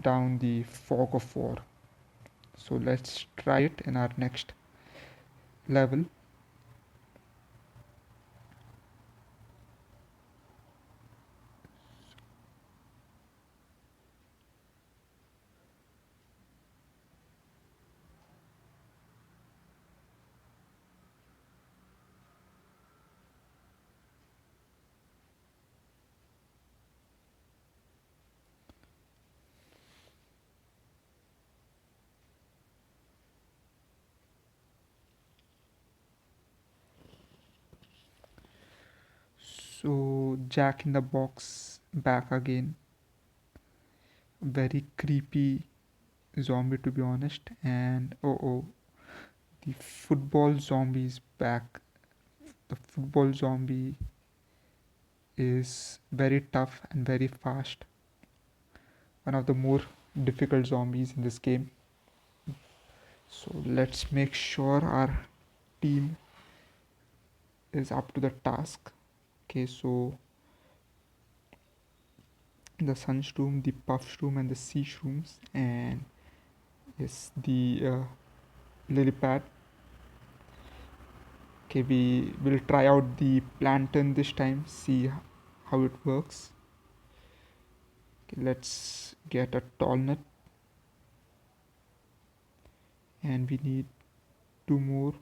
down the fog of war. So let's try it in our next level. So Jack in the Box back again. Very creepy zombie, to be honest. And oh, the football zombie is back. The football zombie is very tough and very fast. One of the more difficult zombies in this game. So let's make sure our team is up to the task. Okay, so the sunshroom, the puffshroom, and the sea shrooms, and yes, the lily pad. Okay, we will try out the plantain this time, see how it works. Okay, let's get a tall nut, and we need two more.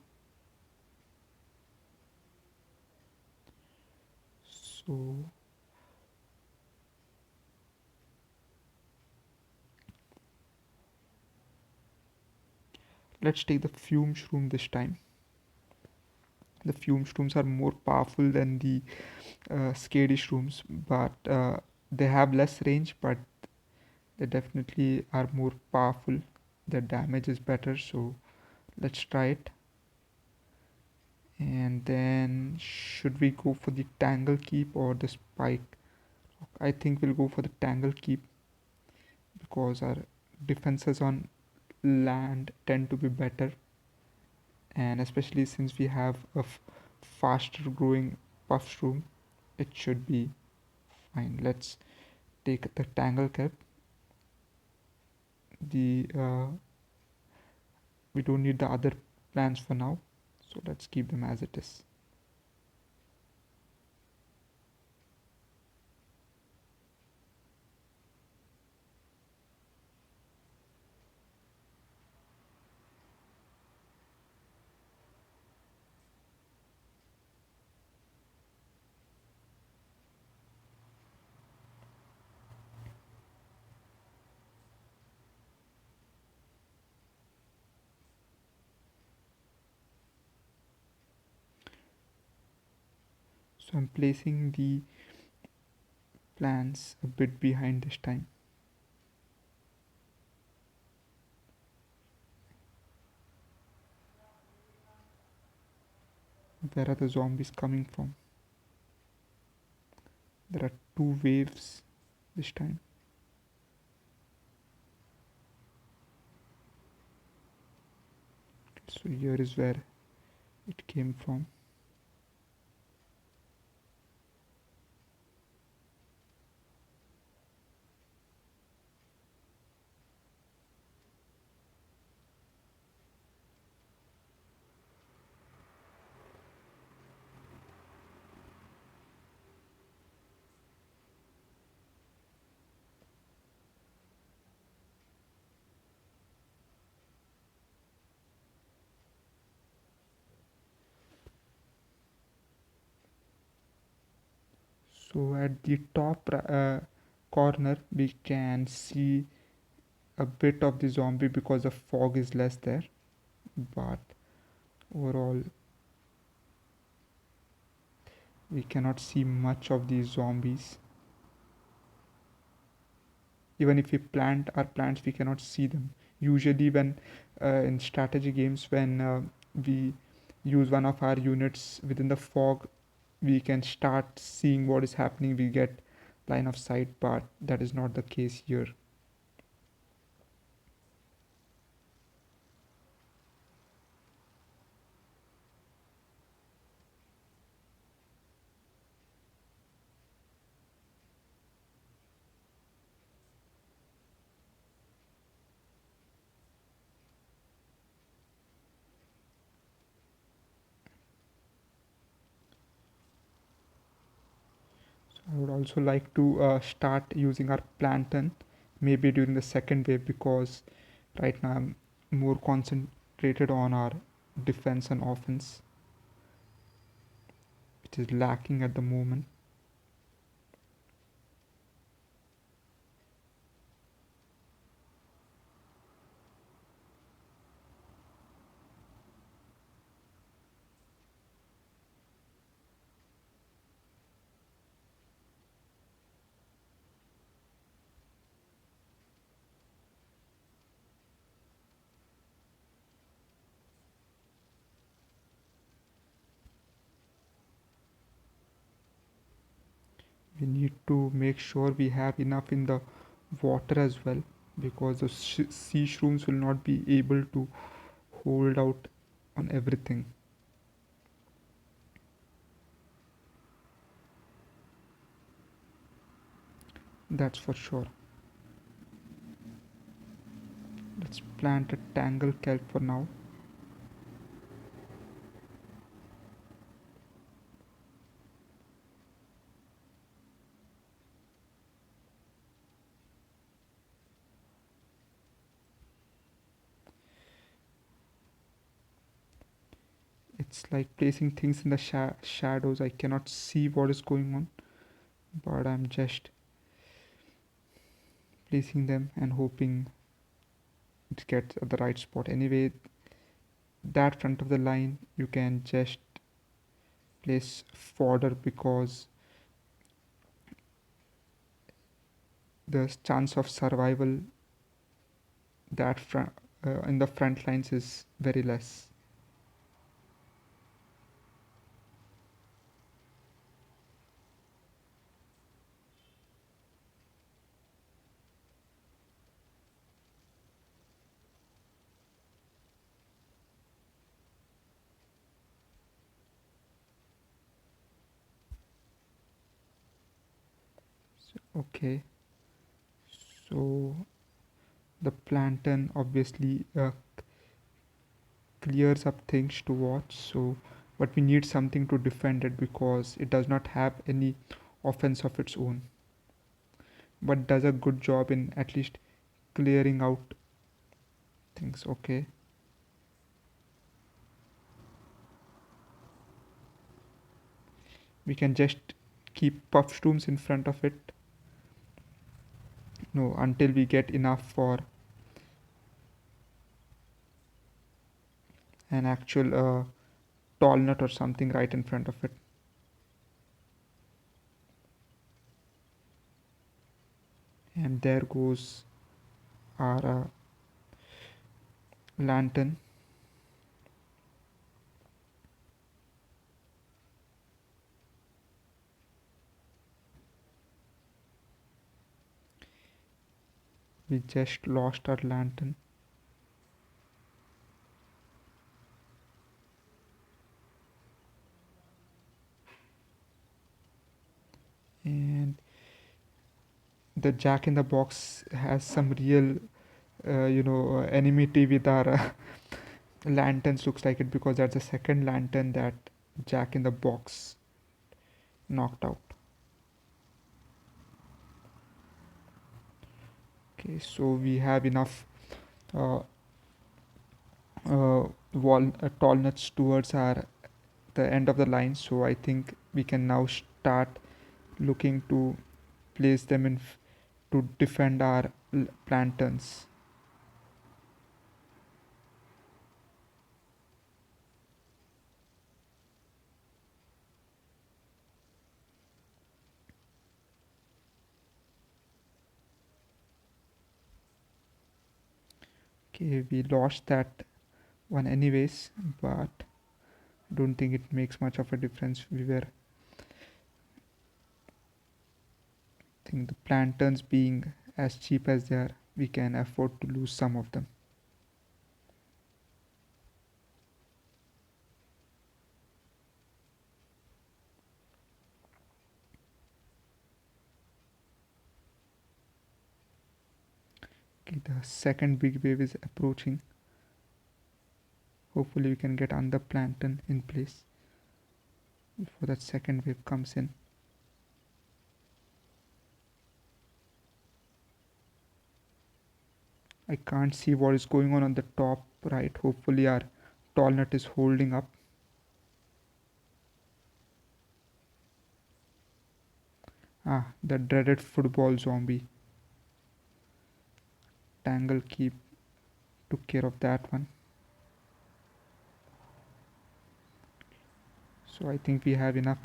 So let's take the fume shroom this time. The fume shrooms are more powerful than the scary shrooms, but they have less range, but they definitely are more powerful. Their damage is better, so let's try it. And then should we go for the tangle keep or the spike? I think we'll go for the tangle keep because our defenses on land tend to be better, and especially since we have a faster growing puff shroom, it should be fine. Let's take the tangle cap. The We don't need the other plans for now, so let's keep them as it is. So I'm placing the plans a bit behind this time. Where are the zombies coming from? There are two waves this time. So here is where it came from. So at the top corner we can see a bit of the zombie because the fog is less there, but overall we cannot see much of these zombies. Even if we plant our plants, we cannot see them. Usually when in strategy games, when we use one of our units within the fog, we can start seeing what is happening, we get line of sight, but that is not the case here. I would also like to start using our plantain maybe during the second wave, because right now I'm more concentrated on our defense and offense, which is lacking at the moment. We need to make sure we have enough in the water as well, because the sea shrooms will not be able to hold out on everything. That's for sure. Let's plant a tangle kelp for now. It's like placing things in the shadows. I cannot see what is going on, but I'm just placing them and hoping it gets at the right spot. Anyway, that front of the line you can just place fodder, because the chance of survival that in the front lines is very less. Okay, so the plantain obviously clears up things to watch, so but we need something to defend it because it does not have any offense of its own, but does a good job in at least clearing out things. Okay, we can just keep puff storms in front of it, no, until we get enough for an actual tall nut or something right in front of it. And there goes our lantern. We just lost our lantern. And the Jack in the Box has some real enmity with our lanterns, looks like it, because that's the second lantern that Jack in the Box knocked out. Okay, so we have enough uh, walnuts towards our the end of the line, so I think we can now start looking to place them in to defend our plantains. Okay, we lost that one anyways, but don't think it makes much of a difference. We were think the plantains being as cheap as they are, we can afford to lose some of them. Okay, the second big wave is approaching. Hopefully we can get another plantain in place before that second wave comes in. I can't see what is going on the top right. Hopefully our tall nut is holding up. Ah, the dreaded football zombie. Tangle keep took care of that one. So I think we have enough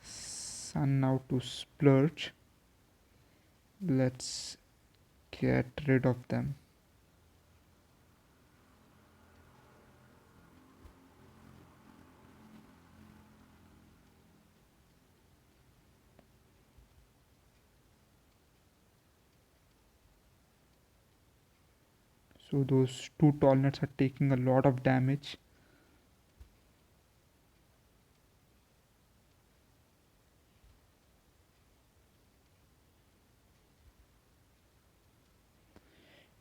sun now to splurge. Let's get rid of them. So those two tall nuts are taking a lot of damage.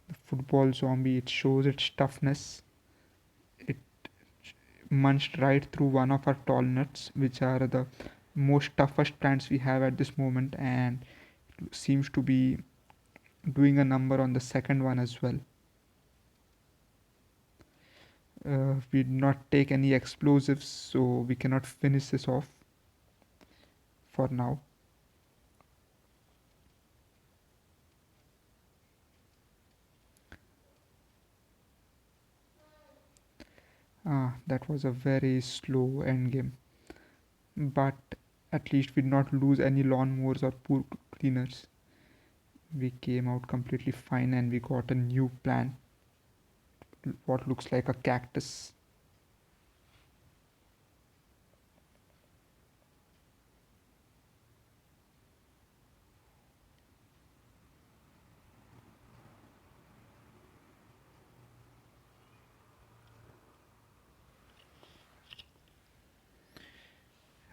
The football zombie, it shows its toughness. It munched right through one of our tall nuts, which are the most toughest plants we have at this moment, and seems to be doing a number on the second one as well. We did not take any explosives, so we cannot finish this off for now. That was a very slow end game, but at least we did not lose any lawnmowers or pool cleaners. We came out completely fine and we got a new plant, what looks like a cactus.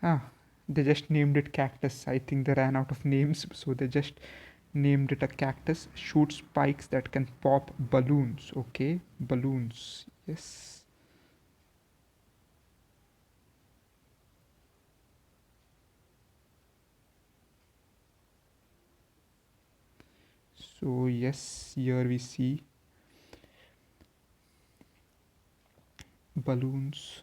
Ah, they just named it cactus. I think they ran out of names, so they just named it a cactus. Shoots spikes that can pop balloons. Okay, balloons. Yes. So yes, here we see balloons.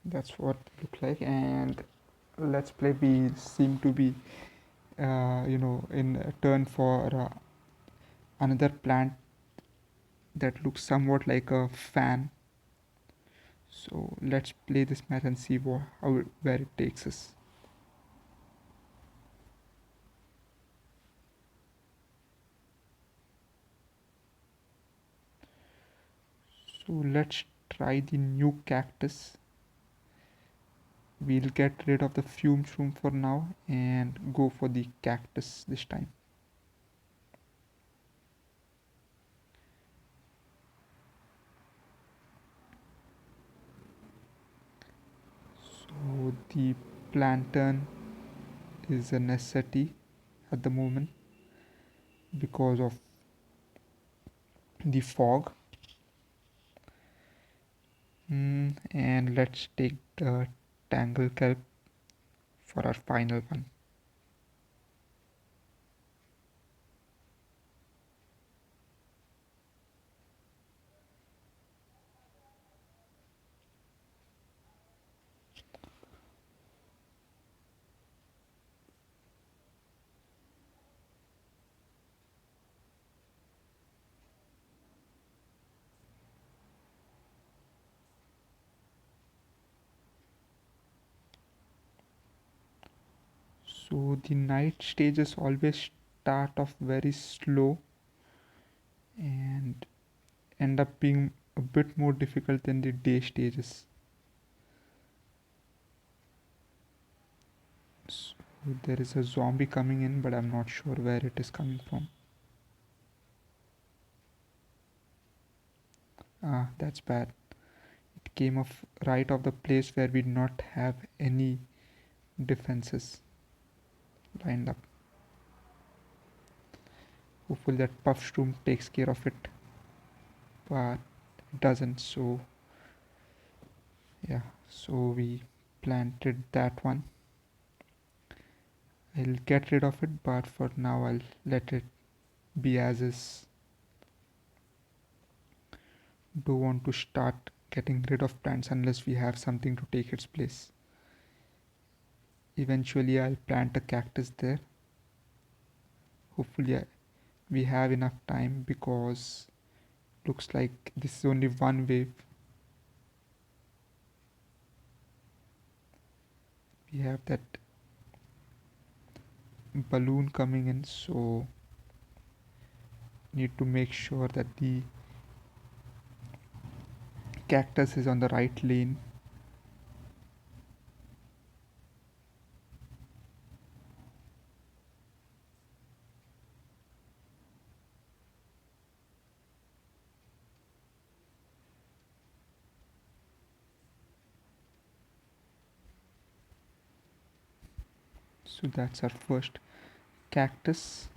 That's what it look like. And let's play. We seem to be, in a turn for another plant that looks somewhat like a fan. So let's play this match and see where it takes us. So let's try the new cactus. We'll get rid of the fume shroom for now and go for the cactus this time. So the plantain is a necessity at the moment because of the fog. And let's take the tangle kelp for our final one. So the night stages always start off very slow and end up being a bit more difficult than the day stages. So there is a zombie coming in, but I'm not sure where it is coming from. Ah, that's bad. It came off right off the place where we did not have any defenses lined up. Hopefully that puff shroom takes care of it, but it doesn't. So yeah, so we planted that one. I'll get rid of it, but for now I'll let it be as is. Don't want to start getting rid of plants unless we have something to take its place. Eventually I'll plant a cactus there. Hopefully we have enough time, because looks like this is only one wave. We have that balloon coming in, so need to make sure that the cactus is on the right lane. So that's our first cactus.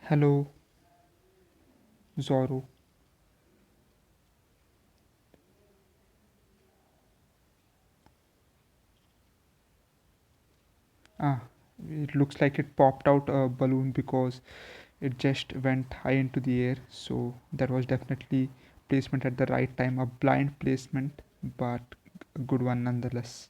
Hello, Zoro. Ah, it looks like it popped out a balloon because it just went high into the air. So that was definitely placement at the right time. A blind placement, but a good one nonetheless.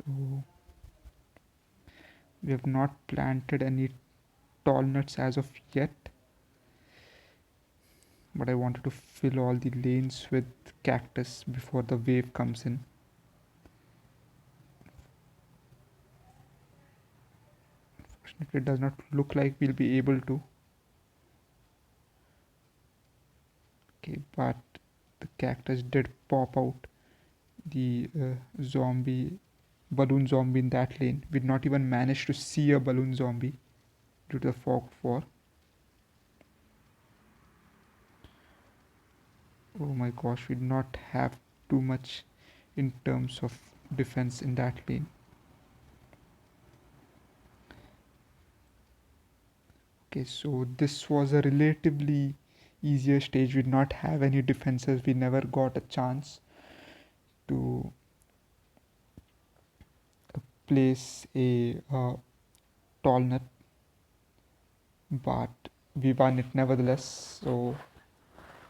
So we have not planted any tall nuts as of yet, but I wanted to fill all the lanes with cactus before the wave comes in. It does not look like we'll be able to. Okay, but the cactus did pop out the zombie balloon zombie in that lane. We did not even manage to see a balloon zombie due to the fog of war. Oh my gosh, we did not have too much in terms of defense in that lane. Okay, so this was a relatively easier stage. We did not have any defenses. We never got a chance to place a tall net, but we won it nevertheless. So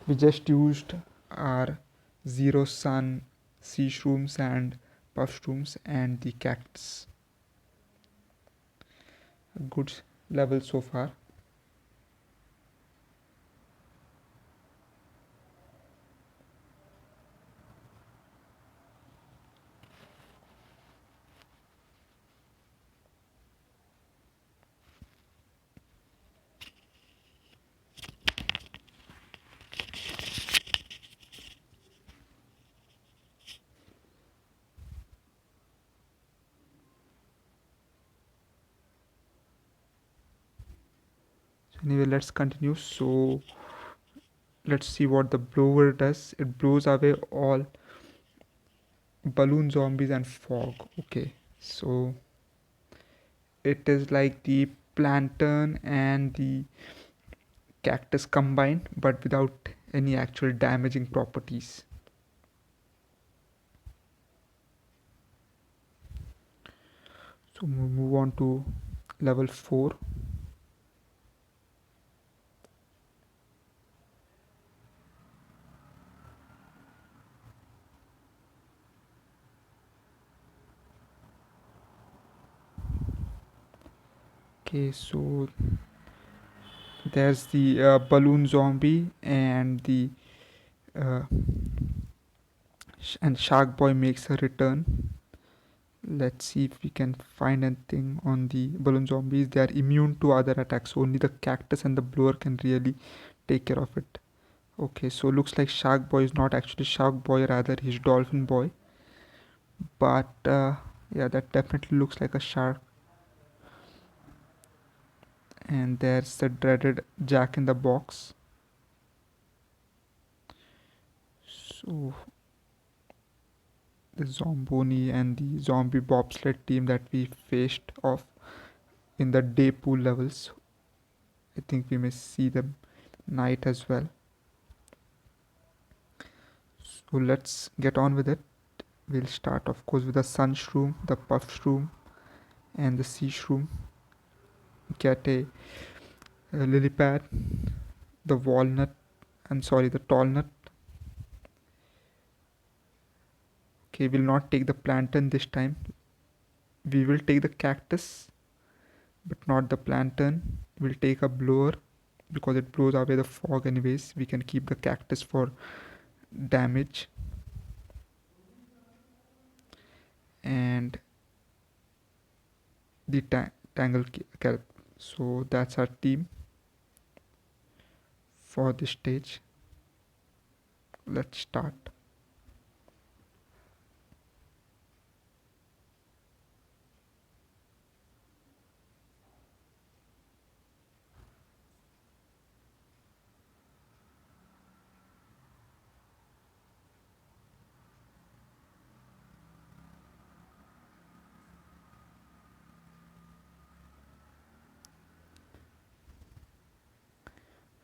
we just used our zero sun sea shrooms and puff shrooms and the cactus. A good level so far. So anyway, let's continue. So let's see what the blower does. It blows away all balloon zombies and fog. Okay, so it is like the plantain and the cactus combined, but without any actual damaging properties. So we move on to level 4. Okay, so there's the balloon zombie and the uh, And Shark Boy makes a return. Let's see if we can find anything on the balloon zombies. They are immune to other attacks. Only the cactus and the blower can really take care of it. Okay, so looks like Shark Boy is not actually Shark Boy, rather he's Dolphin Boy. But yeah, that definitely looks like a shark. And there's the dreaded Jack in the Box. So the Zomboni and the zombie bobsled team that we faced off in the day pool levels. I think we may see them night as well. So let's get on with it. We'll start, of course, with the sun shroom, the puff shroom, and the sea shroom. Get a lily pad, the walnut, and sorry, the tall nut. Okay, we'll not take the plantain this time. We will take the cactus, but not the plantain. We'll take a blower because it blows away the fog, anyways. We can keep the cactus for damage. And the tangle kelp. So that's our team for this stage. Let's start.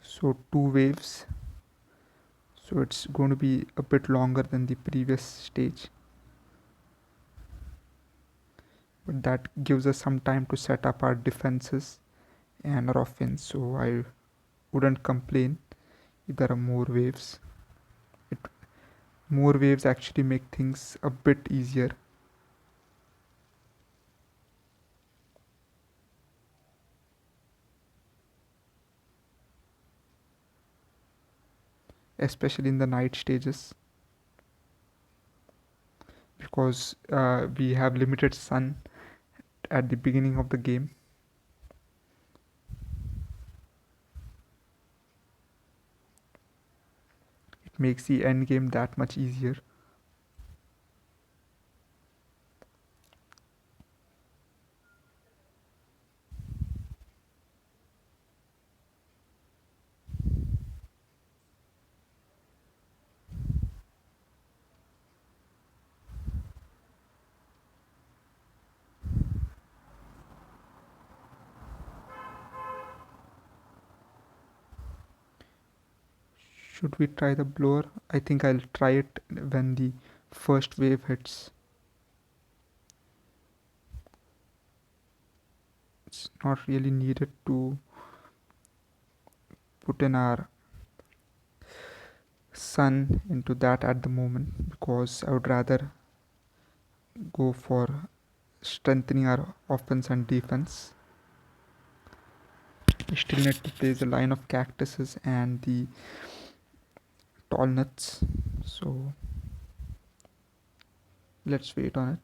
So two waves, so it's going to be a bit longer than the previous stage, but that gives us some time to set up our defenses and our offense, so I wouldn't complain if there are more waves. It, more waves actually make things a bit easier. Especially in the night stages, because we have limited sun at the beginning of the game. It makes the end game that much easier. Should we try the blower? I think I'll try it when the first wave hits. It's not really needed to put in our sun into that at the moment, because I would rather go for strengthening our offense and defense. We still need to place the line of cactuses and the tall nuts, so let's wait on it.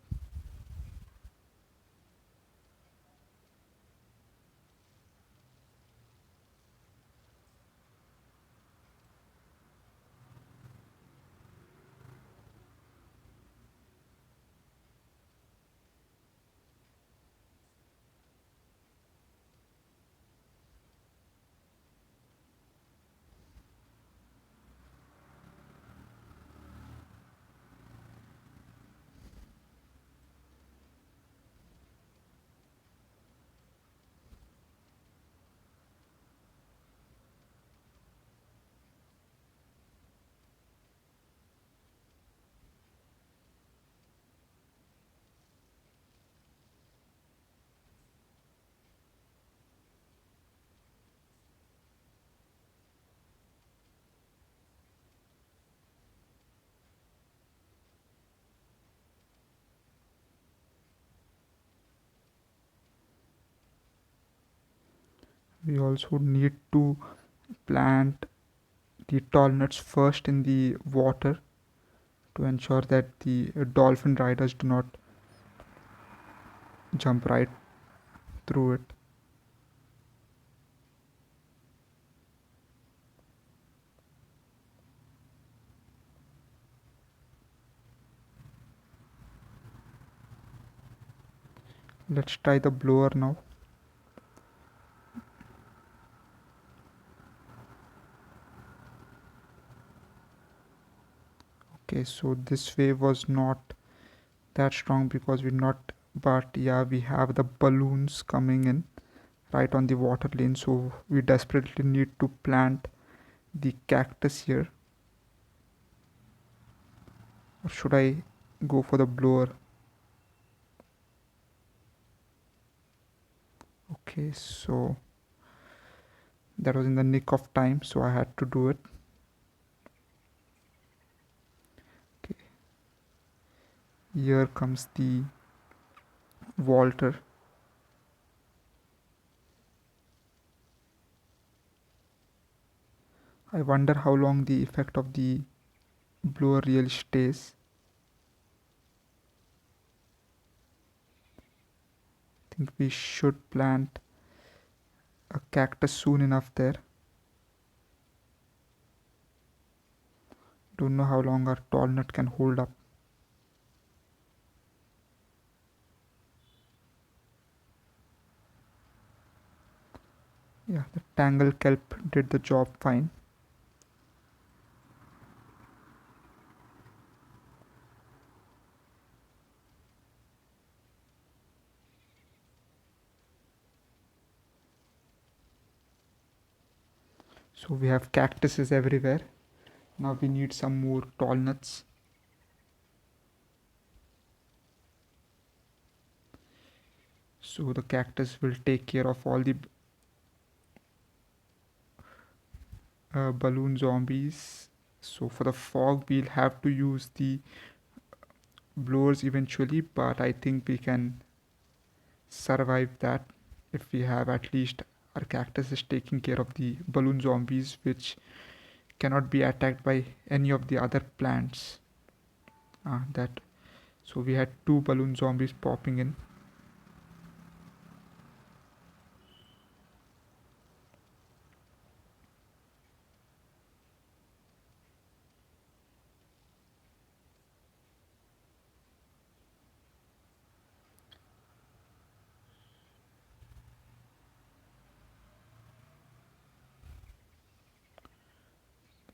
We also need to plant the tall nuts first in the water to ensure that the dolphin riders do not jump right through it. Let's try the blower now. Okay, so this wave was not that strong because we're not, but yeah, we have the balloons coming in right on the water lane, so we desperately need to plant the cactus here. Or should I go for the blower? Okay, so that was in the nick of time, so I had to do it. Okay, here comes the Walter. I wonder how long the effect of the blower really stays. I think we should plant a cactus soon enough there. Don't know how long our tall nut can hold up. Yeah, the tangle kelp did the job fine. So we have cactuses everywhere. Now we need some more tall nuts. So the cactus will take care of all the balloon zombies. So for the fog, we'll have to use the blowers eventually, but I think we can survive that if we have at least our cactus is taking care of the balloon zombies, which cannot be attacked by any of the other plants. That so we had two balloon zombies popping in.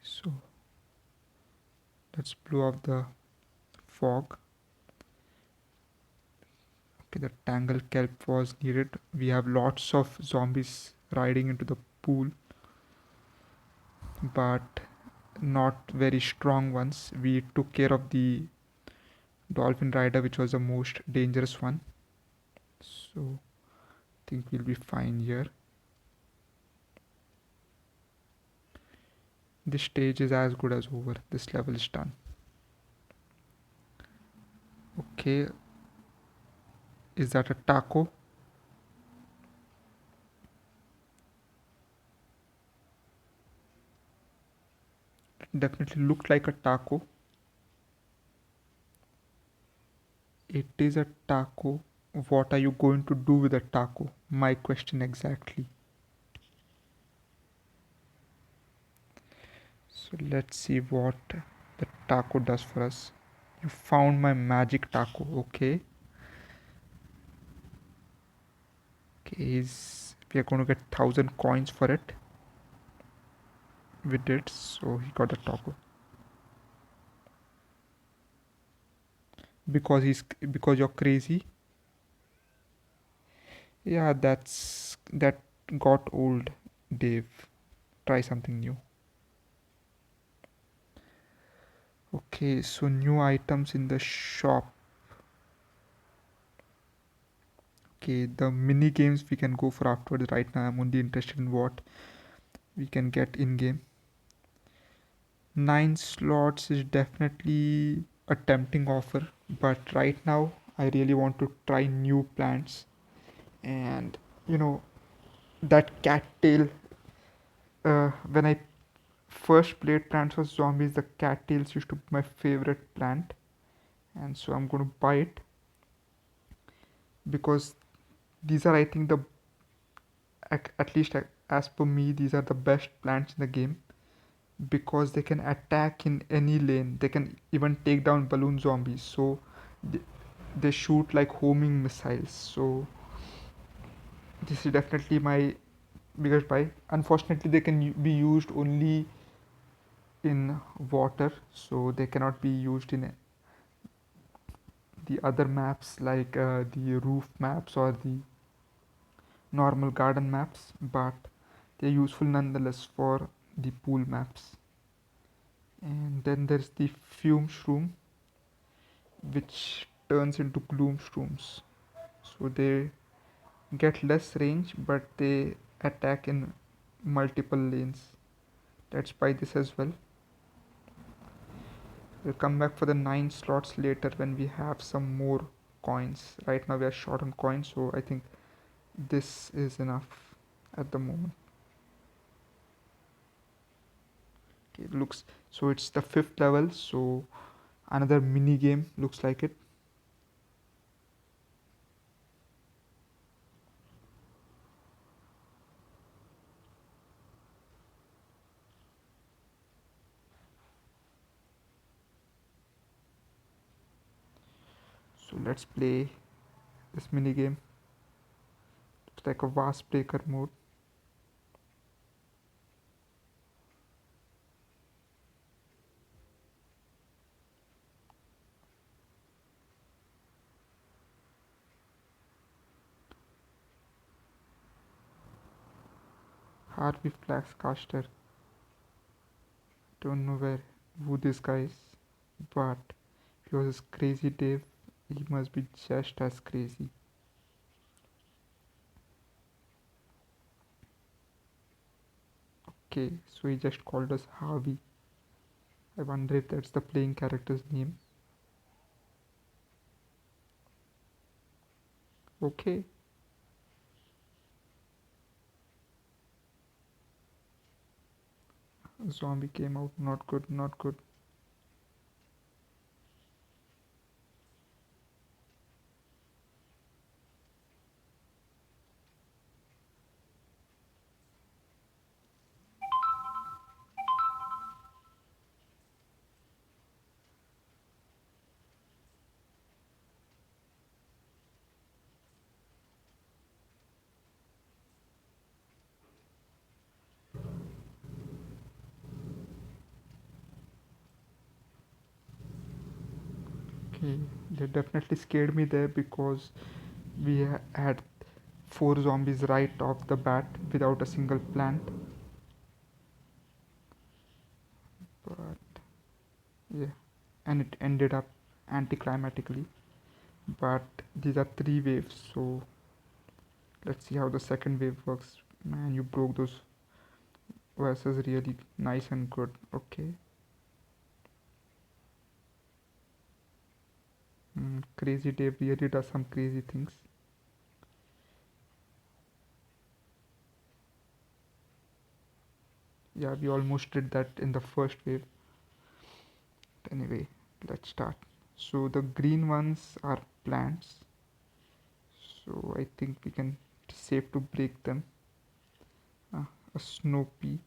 So let's blow off the fog. Okay, the tangle kelp was needed. We have lots of zombies riding into the pool, but not very strong ones. We took care of the dolphin rider, which was the most dangerous one. So I think we'll be fine here. This stage is as good as over. This level is done. Okay, is that a taco? Definitely looked like a taco. It is a taco. What are you going to do with a taco? My question exactly. So let's see what the taco does for us. You found my magic taco. Okay. Okay, we are going to get 1,000 coins for it. We did, so he got the taco. Because you're crazy. Yeah, that got old, Dave. Try something new. Okay, so new items in the shop. Okay, the mini games we can go for afterwards. Right now, I'm only interested in what we can get in game. 9 slots is definitely a tempting offer, but right now, I really want to try new plants. And you know, that cattail, when I first played Plants vs Zombies, the cattails used to be my favorite plant, and so I'm going to buy it because these are, I think, the at least as per me, these are the best plants in the game because they can attack in any lane. They can even take down balloon zombies. So they, they shoot like homing missiles. So this is definitely my biggest buy. Unfortunately, they can be used only in water, so they cannot be used in the other maps like the roof maps or the normal garden maps, but they're useful nonetheless for the pool maps. And then there's the fume shroom, which turns into gloom shrooms. So they get less range, but they attack in multiple lanes. Let's buy this as well. We'll come back for the 9 slots later when we have some more coins. Right now we are short on coins, so I think this is enough at the moment. Okay, it looks so it's the 5th level, so another mini game looks like it. So let's play this mini game. It's like a vast breaker mode. Harvey Flaxcaster. Don't know who this guy is, but if he was this crazy Dave, he must be just as crazy. Okay, so he just called us Harvey. I wonder if that's the playing character's name. Okay, zombie came out. Not good, not good. Okay, they definitely scared me there because we had 4 zombies right off the bat without a single plant. But yeah, and it ended up anticlimactically. But these are 3 waves, so let's see how the second wave works. Man, you broke those verses really nice and good. Okay. Crazy Dave really does some crazy things. Yeah, we almost did that in the first wave. Anyway, let's start. So the green ones are plants. So I think we can, it's safe to break them. A snow pea.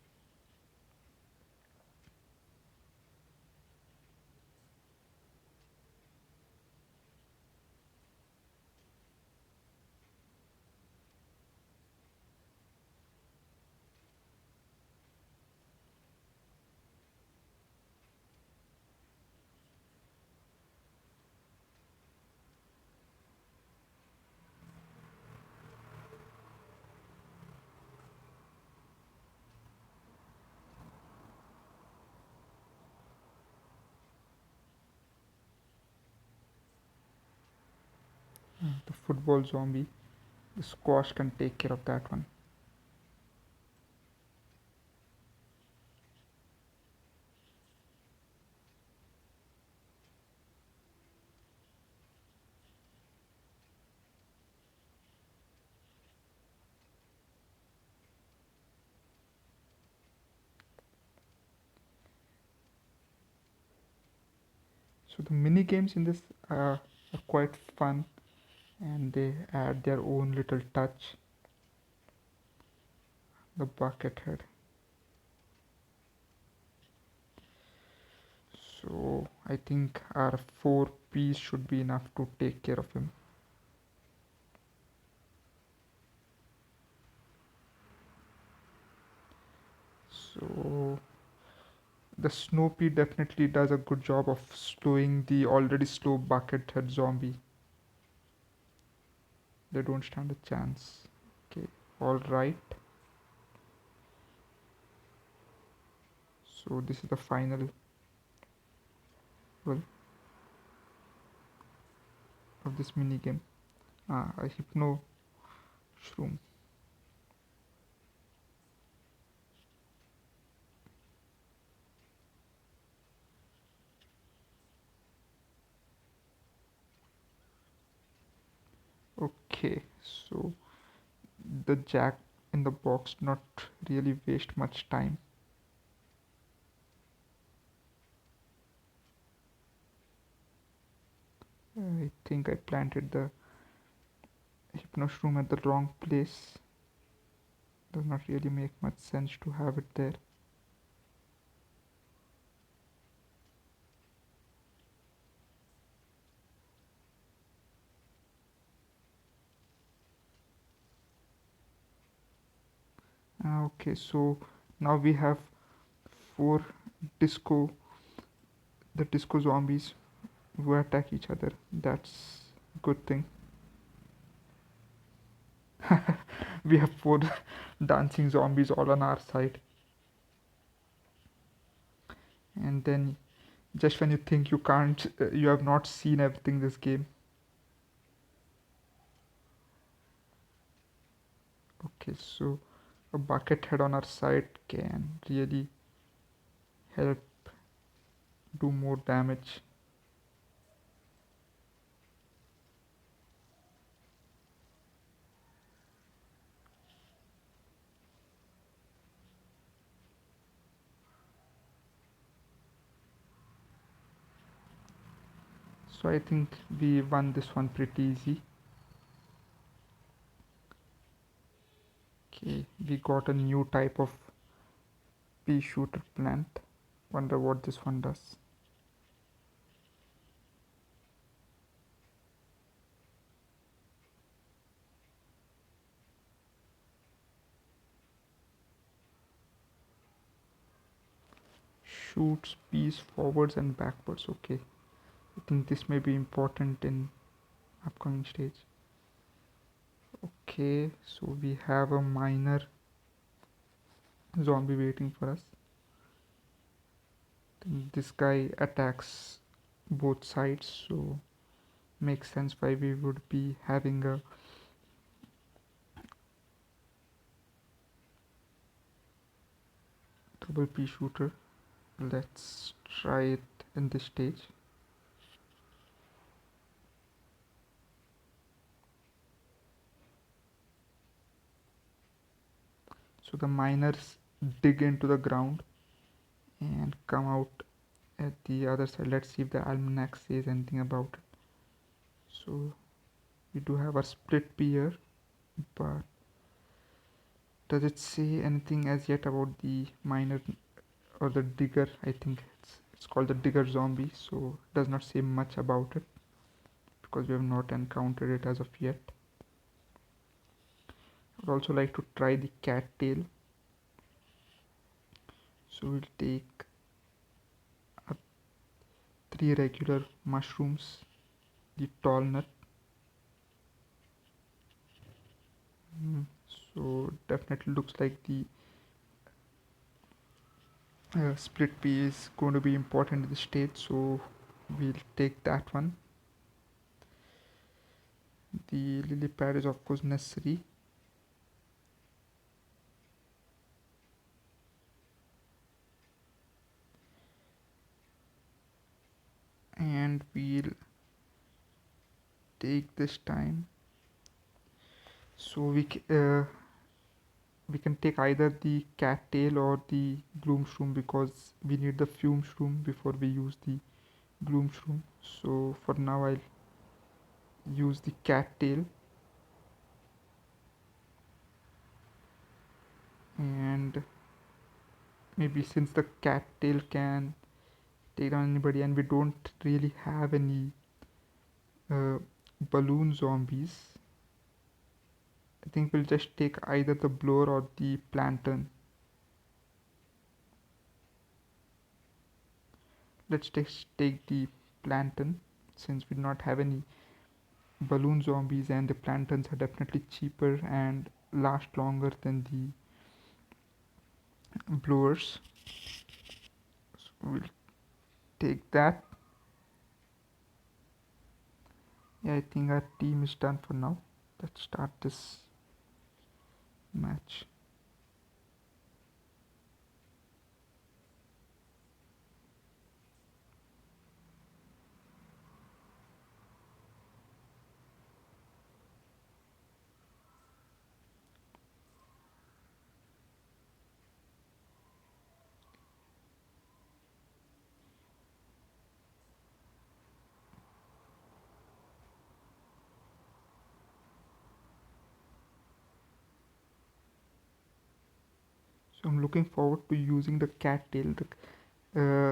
The football zombie. The squash can take care of that one. So the mini games in this are quite fun, and they add their own little touch. The bucket head. So I think our 4 P's should be enough to take care of him. So the Snow Pea definitely does a good job of slowing the already slow buckethead zombie. They don't stand a chance. Okay, alright. So this is the final level of this mini game. A hypno shroom. Okay, so the Jack in the box not really waste much time. I think I planted the hypno shroom at the wrong place. Does not really make much sense to have it there. Okay, so now we have four disco, the disco zombies who attack each other. That's a good thing. We have four dancing zombies all on our side. And then just when you think you can't, you have not seen everything this game. Okay, so a bucket head on our side can really help do more damage. So I think we won this one pretty easy. Okay, we got a new type of pea shooter plant. Wonder what this one does. Shoots peas forwards and backwards. Okay, I think this may be important in upcoming stage. Okay, so we have a minor zombie waiting for us. This guy attacks both sides, so makes sense why we would be having a double pea shooter. Let's try it in this stage. So the miners dig into the ground and come out at the other side. Let's see if the almanac says anything about it. So we do have a split pea here, but does it say anything as yet about the miner or the digger? I think it's called the digger zombie, so it does not say much about it because we have not encountered it as of yet. I would also like to try the cattail. So we'll take 3 regular mushrooms, the tall nut. So definitely looks like the split pea is going to be important in the stage, so we'll take that one. The lily pad is of course necessary. And we'll take this time, so we can take either the cattail or the gloom shroom because we need the fume shroom before we use the gloom shroom. So for now I'll use the cattail, and maybe since the cattail can take down anybody and we don't really have any uh, balloon zombies, I think we'll just take either the blower or the plantain. Let's take the plantain since we do not have any balloon zombies, and the plantains are definitely cheaper and last longer than the blowers. So we'll take that. Yeah, I think our team is done for now. Let's start this match. So I'm looking forward to using the cattail.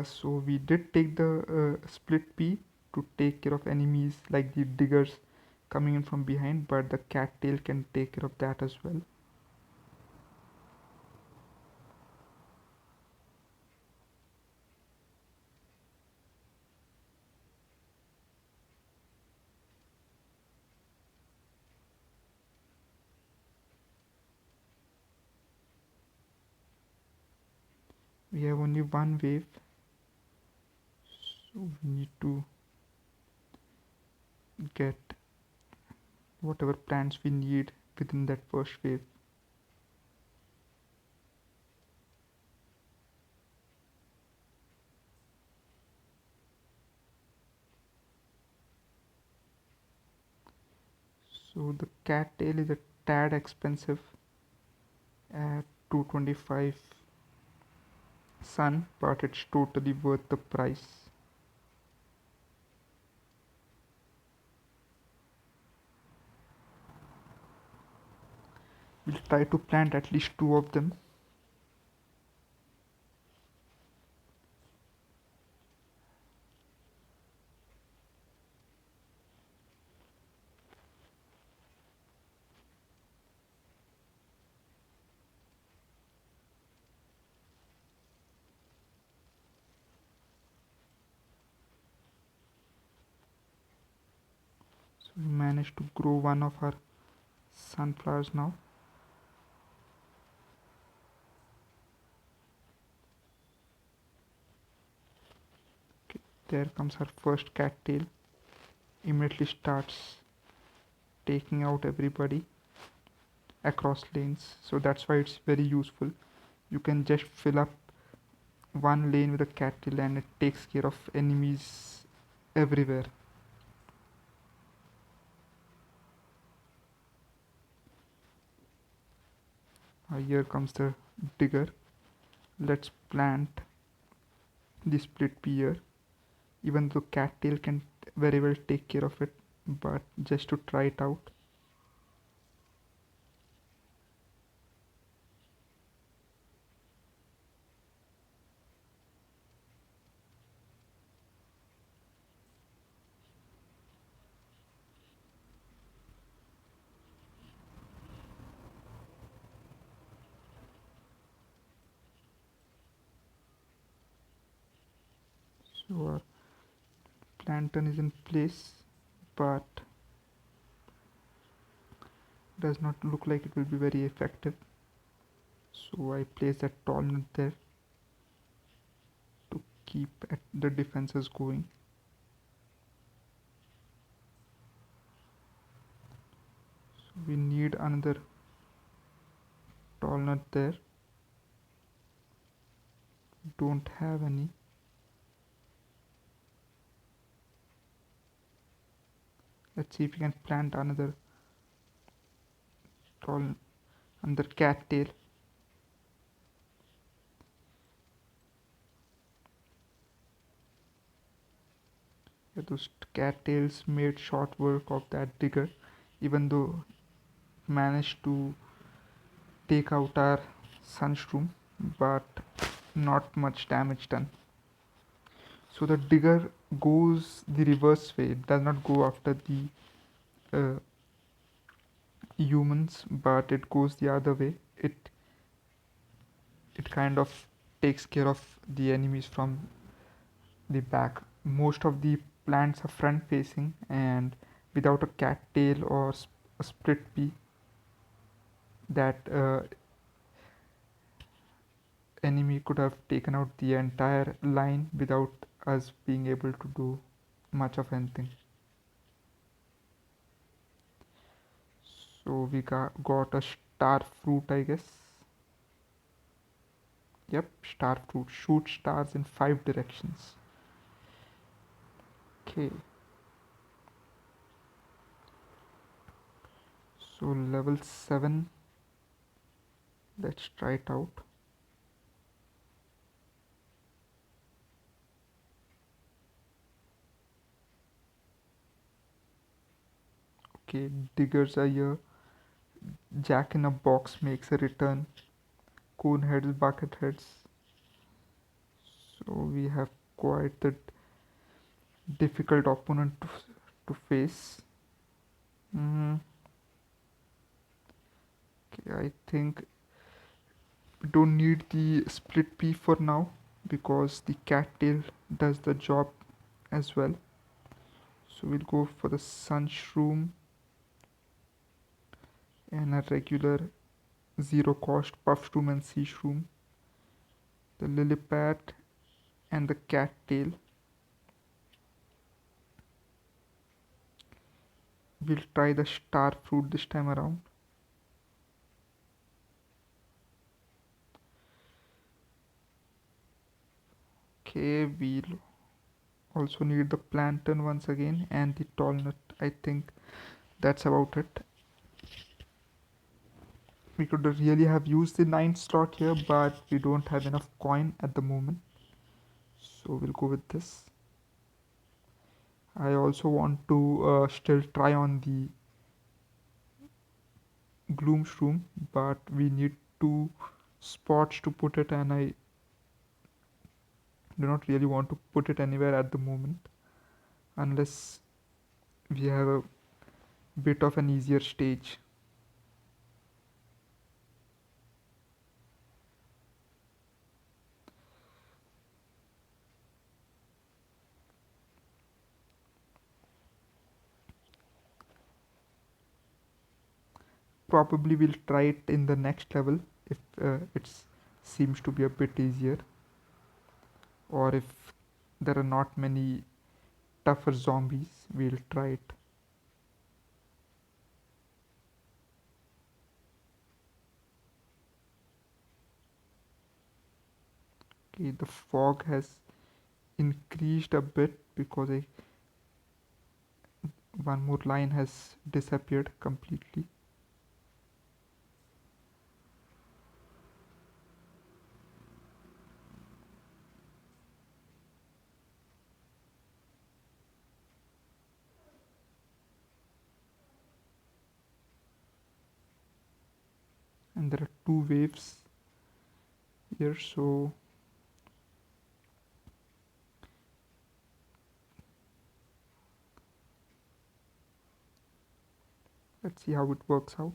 So we did take the split pea to take care of enemies like the diggers coming in from behind, but the cattail can take care of that as well. We have only one wave, so we need to get whatever plants we need within that first wave. So the cattail is a tad expensive at 225 sun, but it's totally worth the price. We'll try to plant at least two of them. So we managed to grow one of our sunflowers now. Okay, there comes our first cattail. Immediately starts taking out everybody across lanes. So that's why it's very useful. You can just fill up one lane with a cattail and it takes care of enemies everywhere. Here comes the digger. Let's plant the split pea here. Even though cattail can very well take care of it, but just to try it out. So our plantain is in place, but does not look like it will be very effective. So I place that tall nut there to keep the defenses going. So we need another tall nut there. Don't have any. Let's see if we can plant tall another cattail. Yeah, those cattails made short work of that digger, even though managed to take out our sunshroom, but not much damage done. So the digger goes the reverse way. It does not go after the uh, humans, but it goes the other way. It kind of takes care of the enemies from the back. Most of the plants are front facing, and without a cattail or a split pea, that enemy could have taken out the entire line without us being able to do much of anything. So we got a star fruit, I guess. Yep, star fruit. Shoot stars in 5 directions. Okay, so level 7. Let's try it out. Okay, diggers are here. Jack in a box makes a return. Cone heads, bucket heads. So we have quite a difficult opponent to face. Mm, okay, I think we don't need the split pea for now because the cattail does the job as well. So we'll go for the sunshroom and a regular zero cost puffshroom and seashroom, the lily pad and the cattail. We'll try the star fruit this time around. Okay, we'll also need the plantain once again and the tall nut. I think that's about it. We could really have used the 9th slot here, but we don't have enough coin at the moment, so we'll go with this. I also want to still try on the gloom shroom, but we need 2 spots to put it, and I do not really want to put it anywhere at the moment unless we have a bit of an easier stage. Probably we'll try it in the next level if it seems to be a bit easier, or if there are not many tougher zombies, we'll try it. Okay, the fog has increased a bit because one more line has disappeared completely. And there are 2 waves here, so let's see how it works out.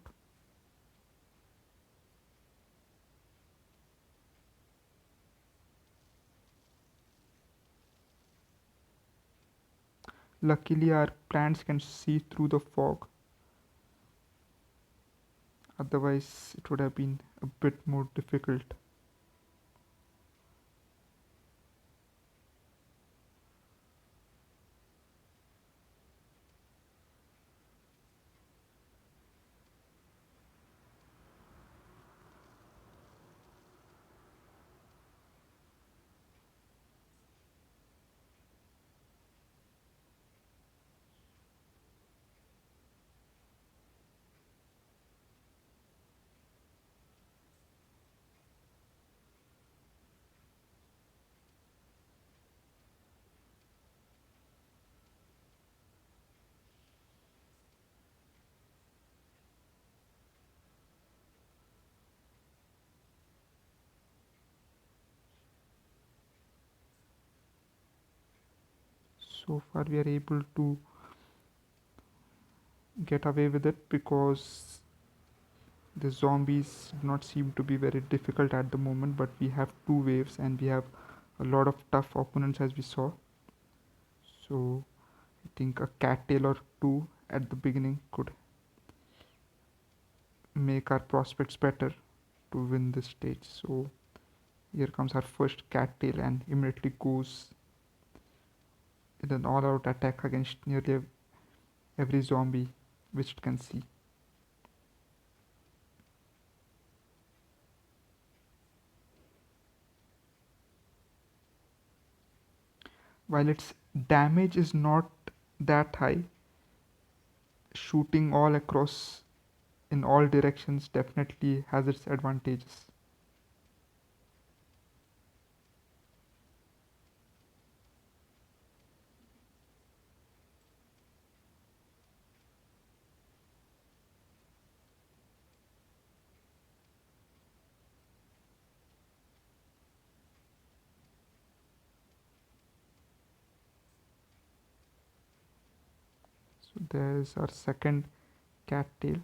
Luckily our plants can see through the fog, otherwise it would have been a bit more difficult. So far we are able to get away with it because the zombies do not seem to be very difficult at the moment, but we have two waves and we have a lot of tough opponents as we saw. So I think a cattail or two at the beginning could make our prospects better to win this stage. So here comes our first cattail and immediately goes in an all-out attack against nearly every zombie which it can see. While its damage is not that high, shooting all across in all directions definitely has its advantages. So there's our second cattail.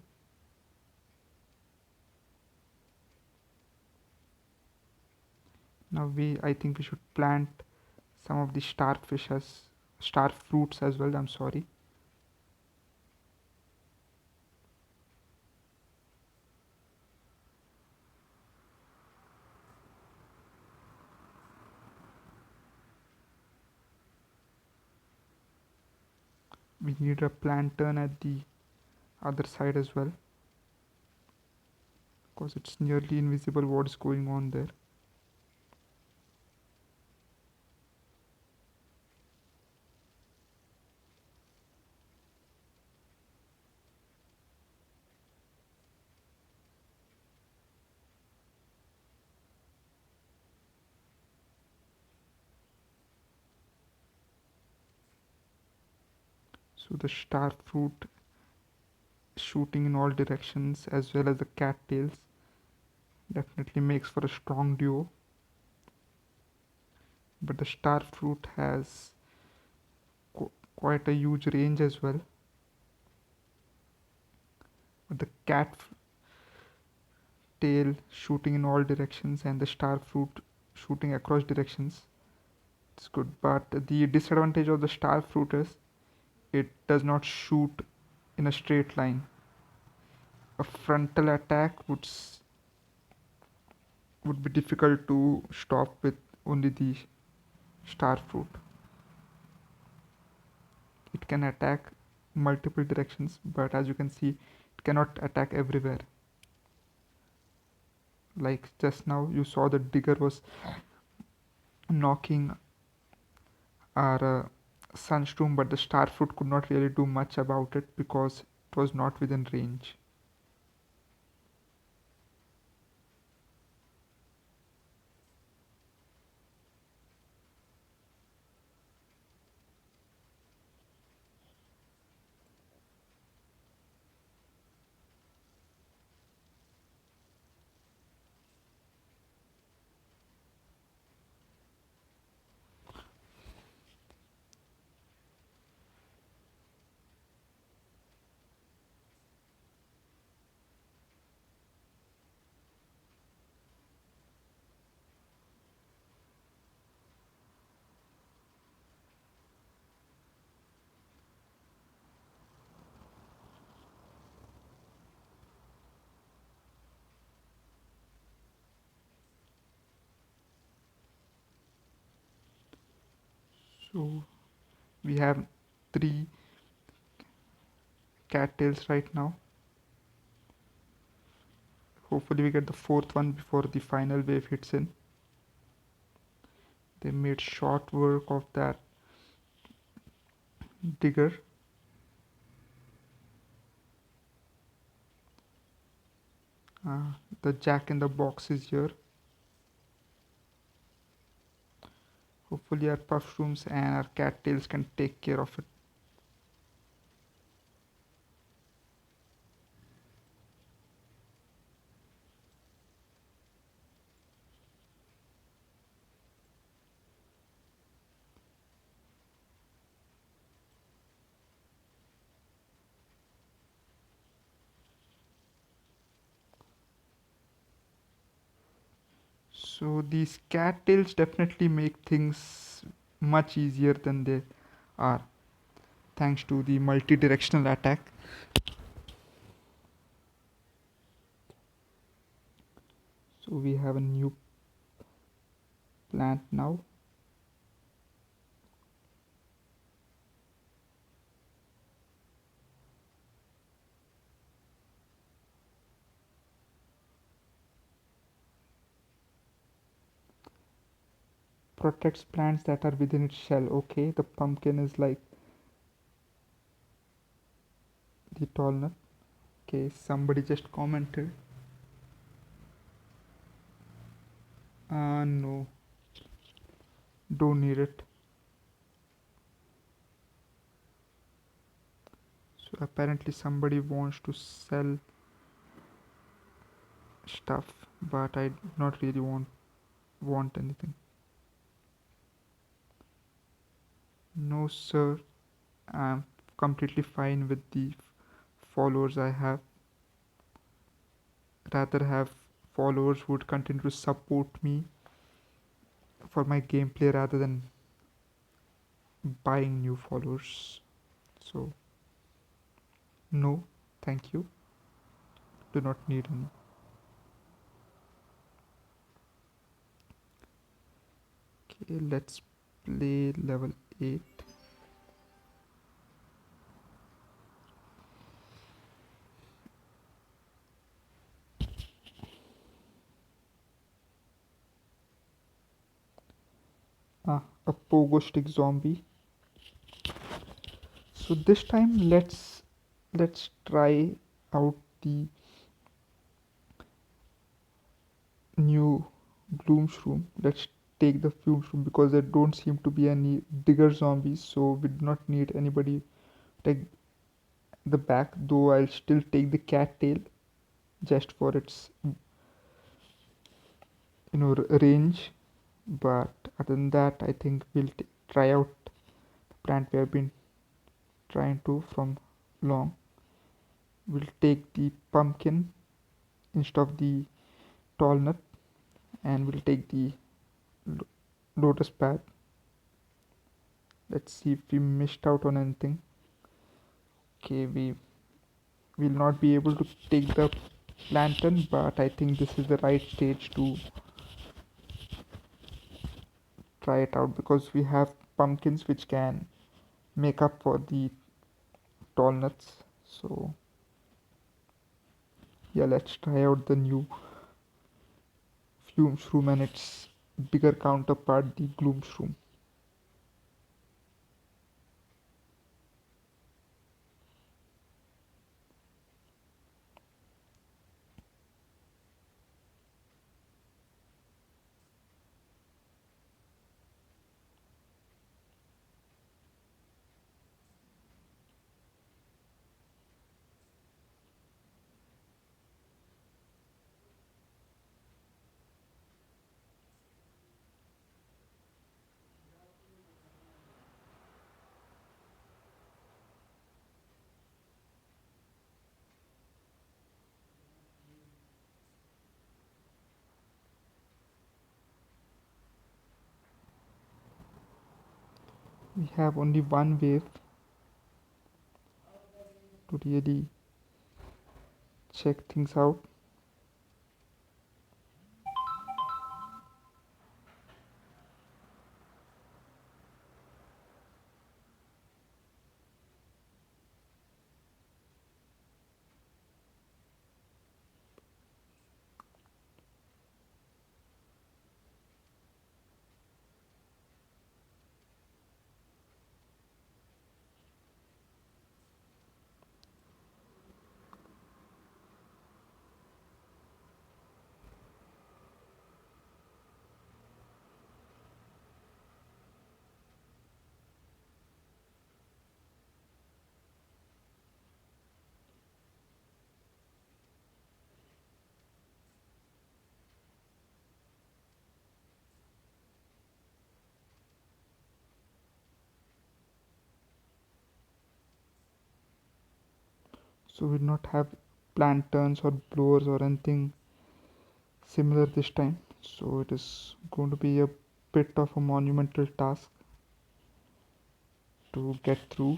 Now I think we should plant some of the star fruits as well. I'm sorry. We need a plantain at the other side as well because it's nearly invisible what's going on there. So the star fruit shooting in all directions as well as the cattails definitely makes for a strong duo. But the star fruit has quite a huge range as well. But the tail shooting in all directions and the star fruit shooting across directions, it's good. But the disadvantage of the star fruit is it does not shoot in a straight line. A frontal attack would be difficult to stop with only the star fruit. It can attack multiple directions, but as you can see, it cannot attack everywhere. Like just now, you saw the digger was knocking our sunstorm, but the star fruit could not really do much about it because it was not within range. So we have three cattails right now. Hopefully we get the fourth one before the final wave hits in. They made short work of that digger. The jack in the box is here. Hopefully our mushrooms and our cattails can take care of it. So these cattails definitely make things much easier than they are, thanks to the multi-directional attack. So we have a new plant now. Protects plants that are within its shell. Okay, the pumpkin is like the tall nut. Okay, somebody just commented. No, don't need it. So apparently somebody wants to sell stuff, but I not really want anything. No, sir. I'm completely fine with the followers I have. Rather have followers who would continue to support me for my gameplay rather than buying new followers. So no, thank you. Do not need any. Okay, let's play level 8. A pogo stick zombie. So this time let's try out the new gloom shroom. Let's take the fume shroom because there don't seem to be any bigger zombies, so we do not need anybody take the back, though I'll still take the cattail just for its range. But other than that, I think we'll try out the plant we have been trying to from long. We'll take the pumpkin instead of the tall nut, and we'll take the lotus path. Let's see if we missed out on anything. Okay, we will not be able to take the lantern, but I think this is the right stage to try it out because we have pumpkins which can make up for the tall nuts. So yeah, let's try out the new fume shroom and its bigger counterpart, the gloom shroom. We have only one wave to really check things out. So we do not have lanterns or blowers or anything similar this time. So it is going to be a bit of a monumental task to get through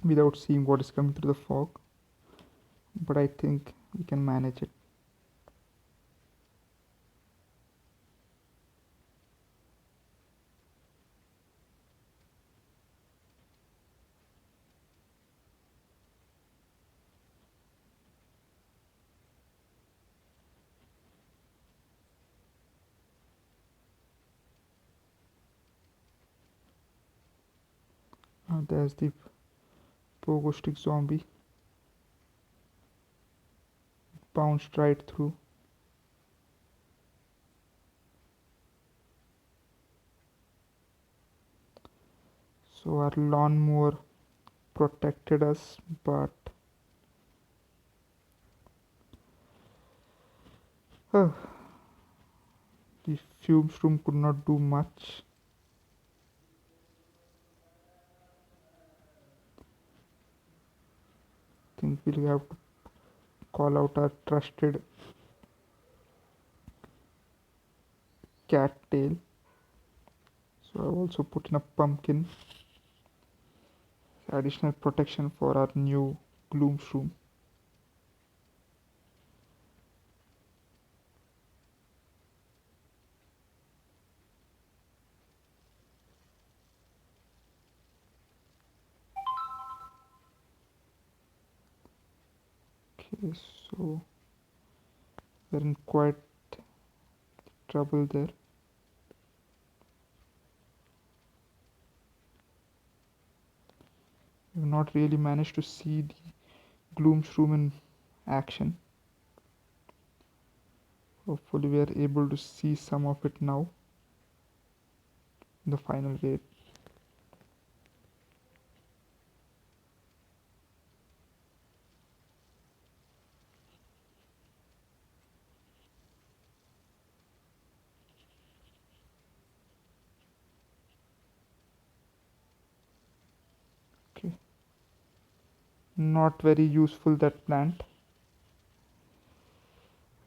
without seeing what is coming through the fog, but I think we can manage it. There's the pogo stick zombie, bounced right through. So our lawnmower protected us, but uh, the fumes room could not do much. I think we'll have to call out our trusted cattail. So I've also put in a pumpkin, additional protection for our new gloom shroom. Okay, so we're in quite trouble there. We've not really managed to see the gloom shroom in action. Hopefully we are able to see some of it now in the final raid. Okay, not very useful, that plant.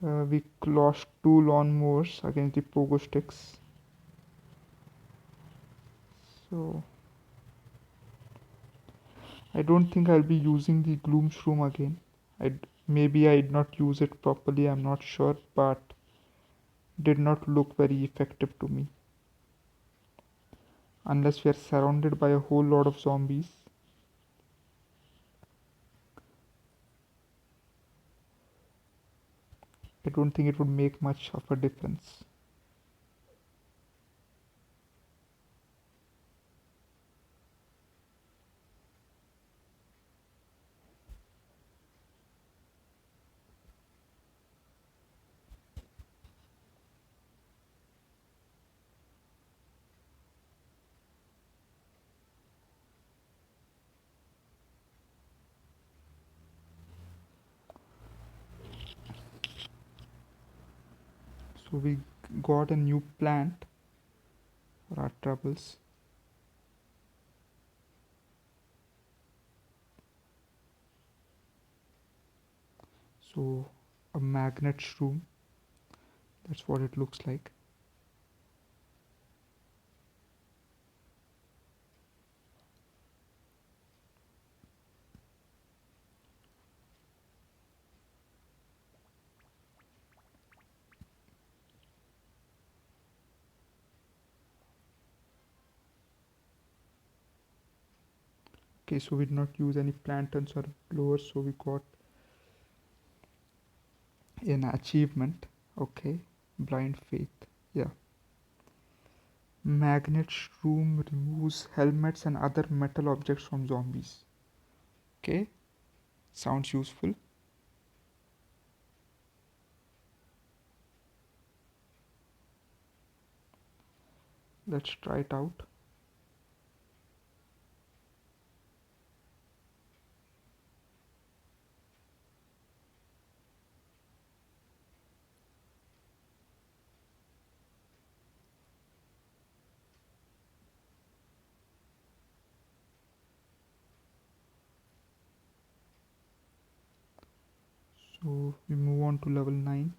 We lost two lawnmowers against the pogo sticks. So I don't think I'll be using the gloom shroom again. Maybe I did not use it properly, I'm not sure, but did not look very effective to me. Unless we are surrounded by a whole lot of zombies. I don't think it would make much of a difference. So we got a new plant for our troubles. So a magnet shroom, that's what it looks like. Okay, so we did not use any plantains or blowers, so we got an achievement. Okay, blind faith. Yeah. Magnet shroom removes helmets and other metal objects from zombies. Okay, sounds useful. Let's try it out. So we move on to level 9.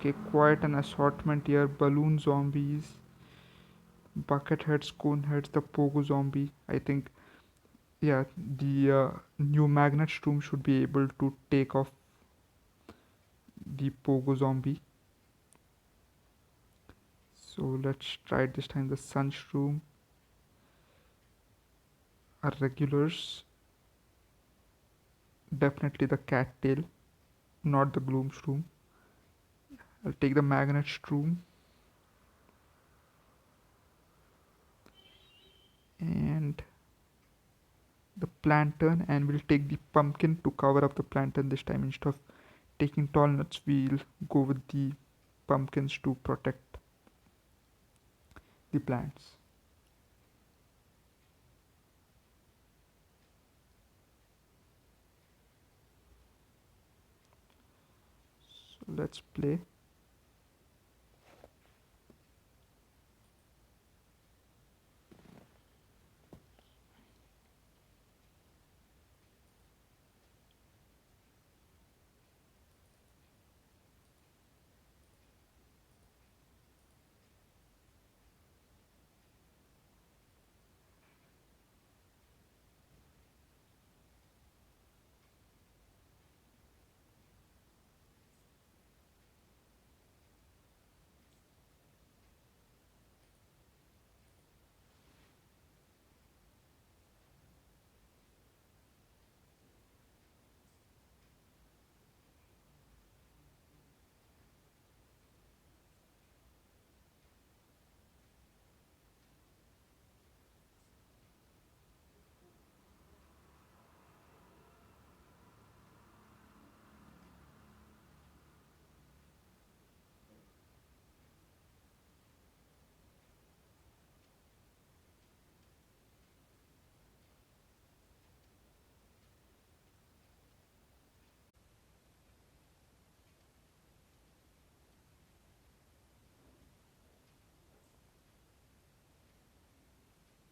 Okay, quite an assortment here. Balloon zombies, bucket heads, cone heads, the pogo zombie. I think, yeah, the new magnet shroom should be able to take off the pogo zombie. So let's try it this time. The sun shroom are regulars. Definitely the cattail, not the gloom shroom. I'll take the magnet shroom and the plantain, and we'll take the pumpkin to cover up the plantain this time. Instead of taking tall nuts, we'll go with the pumpkins to protect the plants. So let's play.